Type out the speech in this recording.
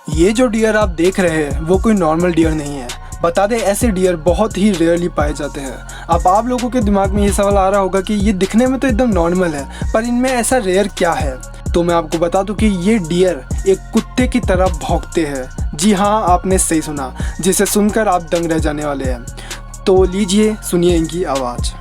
ये जो डियर आप देख रहे हैं वो कोई नॉर्मल डियर नहीं है। बता दें, ऐसे डियर बहुत ही रेयरली पाए जाते हैं। अब आप लोगों के दिमाग में ये सवाल आ रहा होगा कि ये दिखने में तो एकदम नॉर्मल है, पर इनमें ऐसा रेयर क्या है। तो मैं आपको बता दूं कि ये डियर एक कुत्ते की तरह भौंकते हैं। जी हाँ, आपने सही सुना, जिसे सुनकर आप दंग रह जाने वाले हैं। तो लीजिए, सुनिए इनकी आवाज़।